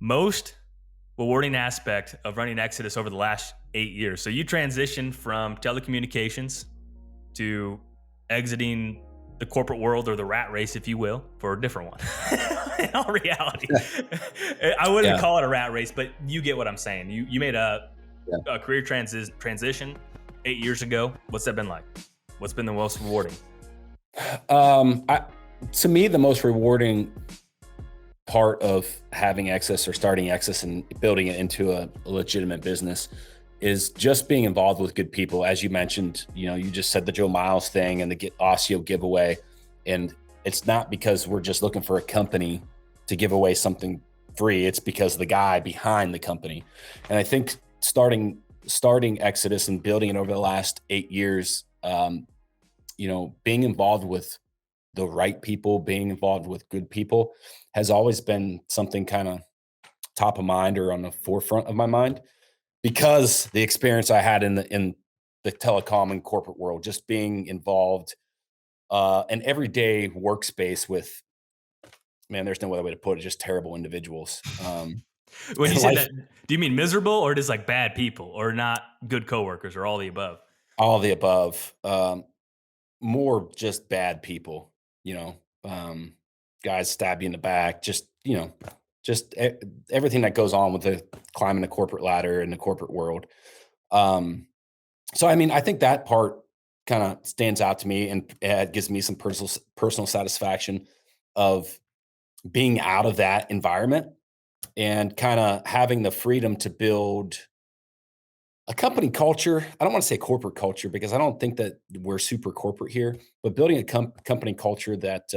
most rewarding aspect of running Exodus over the last 8 years. So you transitioned from telecommunications to exiting the corporate world, or the rat race, if you will, for a different one. In all reality, I wouldn't Yeah, call it a rat race, but you get what I'm saying. You made yeah. a career transition 8 years ago. What's that been like? What's been the most rewarding? I, to me, the most rewarding part of having Excess or starting Excess and building it into a legitimate business is just being involved with good people. As you mentioned, you just said the Joe Miles thing and the Osseo giveaway. And it's not because we're just looking for a company to give away something free. It's because of the guy behind the company. And I think starting Exodus and building it over the last 8 years, being involved with the right people, being involved with good people has always been something kind of top of mind or on the forefront of my mind, because the experience I had in the telecom and corporate world, just being involved an everyday workspace with, man, there's no other way to put it, just terrible individuals. When you And say life, that, do you mean miserable, or just like bad people, or not good coworkers, or all the above? all the above, more just bad people, you know, um, guys stab you in the back, just everything that goes on with the climbing the corporate ladder in the corporate world. Um, so, I mean, I think that part kind of stands out to me, and it gives me some personal satisfaction of being out of that environment and kind of having the freedom to build a company culture. I don't want to say corporate culture because I don't think that we're super corporate here, but building a company culture that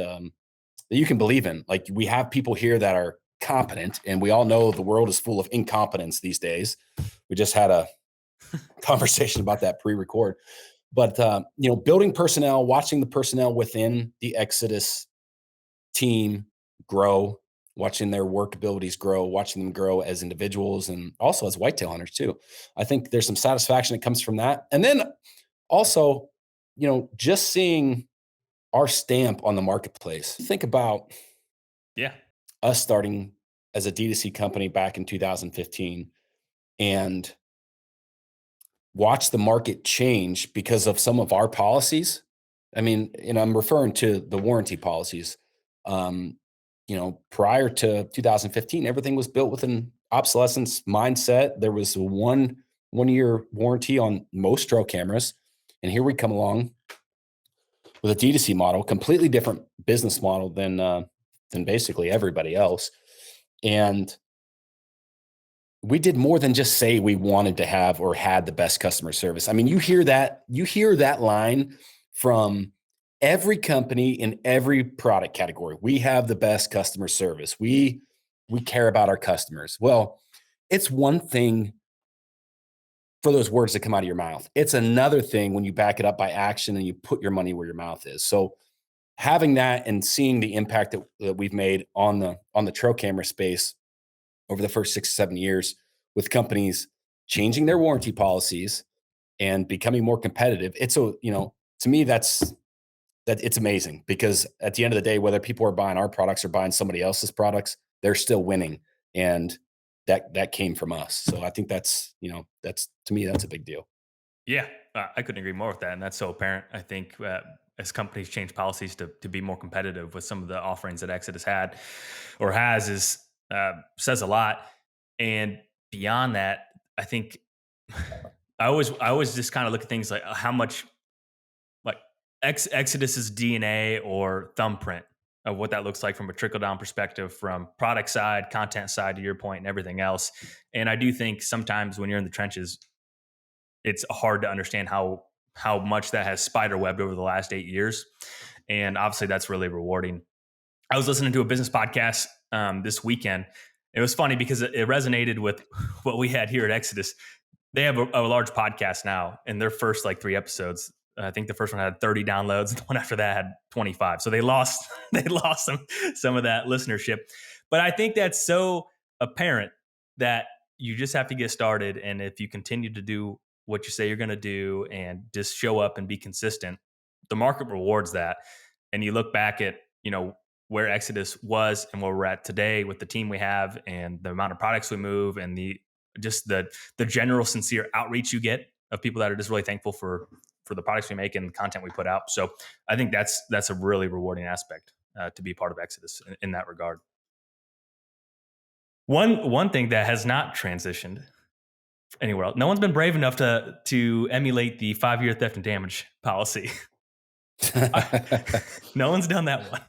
you can believe in. Like, we have people here that are competent, and we all know the world is full of incompetence these days. We just had a conversation about that pre-record. But building personnel, watching the personnel within the Exodus team grow, watching their work abilities grow, watching them grow as individuals and also as whitetail hunters too. I think there's some satisfaction that comes from that. And then also, just seeing our stamp on the marketplace. Think about Yeah. us starting as a D2C company back in 2015 and watch the market change because of some of our policies. I mean, and I'm referring to the warranty policies. Um, prior to 2015, everything was built with an obsolescence mindset. There was a one year warranty on most trail cameras, and here we come along with a D2C model, completely different business model than basically everybody else. And we did more than just say we wanted to have or had the best customer service. I mean, you hear that line from every company in every product category. We have the best customer service. We care about our customers. Well, it's one thing for those words to come out of your mouth. It's another thing when you back it up by action and you put your money where your mouth is. So having that and seeing the impact that we've made on the trail camera space over the first 6 7 years, with companies changing their warranty policies and becoming more competitive. To me, that it's amazing, because at the end of the day, whether people are buying our products or buying somebody else's products, they're still winning. And that came from us. So I think that's to me, that's a big deal. Yeah, I couldn't agree more with that, and that's so apparent. I think as companies change policies to be more competitive with some of the offerings that Exodus had or has, is says a lot. And beyond that, I think I always just kind of look at things like how much, like, Exodus's DNA or thumbprint of what that looks like from a trickle down perspective, from product side, content side, to your point, and everything else. And I do think sometimes when you're in the trenches, it's hard to understand how much that has spider webbed over the last 8 years. And obviously that's really rewarding. I was listening to a business podcast this weekend. It was funny because it resonated with what we had here at Exodus. They have a large podcast now, and their first like 3 episodes, I think the first one had 30 downloads, the one after that had 25. So they lost they lost some of that listenership. But I think that's so apparent that you just have to get started, and if you continue to do what you say you're going to do and just show up and be consistent, the market rewards that. And you look back at, where Exodus was and where we're at today with the team we have and the amount of products we move and the general sincere outreach you get of people that are just really thankful for the products we make and the content we put out. So I think that's a really rewarding aspect to be part of Exodus in that regard. One thing that has not transitioned anywhere else, no one's been brave enough to emulate the 5-year theft and damage policy. No one's done that one.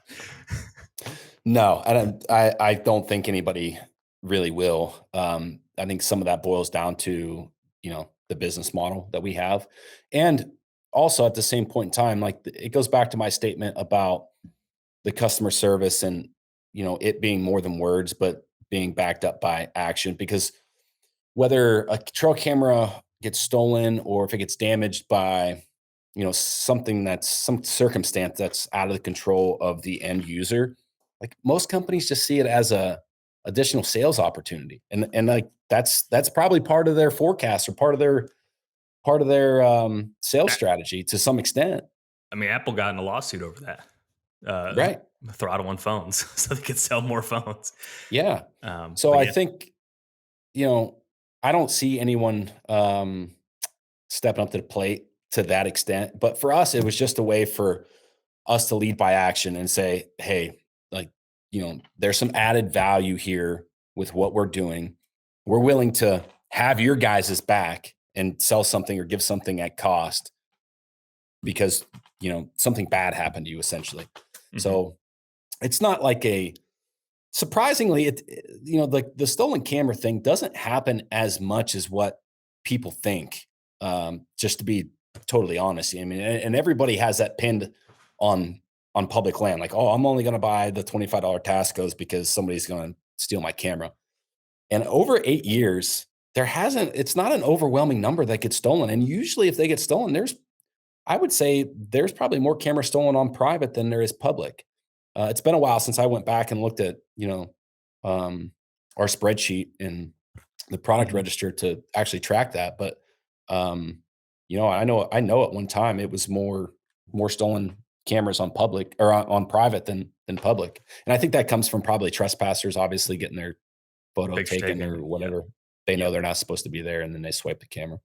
No, I don't think anybody really will. I think some of that boils down to, the business model that we have. And also at the same point in time, like it goes back to my statement about the customer service and, it being more than words, but being backed up by action. Because whether a trail camera gets stolen or if it gets damaged by, something that's some circumstance that's out of the control of the end user, like most companies just see it as a additional sales opportunity. And like that's probably part of their forecast or part of their sales That- strategy to some extent. I mean, Apple got in a lawsuit over that. Right. Throttle on phones so they could sell more phones. Yeah. So But I yeah, think, you know, I don't see anyone stepping up to the plate to that extent. But for us, it was just a way for us to lead by action and say, hey, like, there's some added value here with what we're doing. We're willing to have your guys' back and sell something or give something at cost because, something bad happened to you essentially. mhm. So it's not like a surprisingly, the stolen camera thing doesn't happen as much as what people think. Just to be totally honest, I mean, and everybody has that pinned on on public land. Like, oh, I'm only going to buy the $25 Tascos because somebody's going to steal my camera. And over 8 years, there hasn't. It's not an overwhelming number that gets stolen. And usually, if they get stolen, I would say there's probably more cameras stolen on private than there is public. It's been a while since I went back and looked at, um, our spreadsheet and the product Mhm. register to actually track that. But, I know at one time it was more stolen cameras on public or on private than public. And I think that comes from probably trespassers obviously getting their photo Picture taken taken. or Yep. whatever. They know Yep. they're not supposed to be there and then they swipe the camera.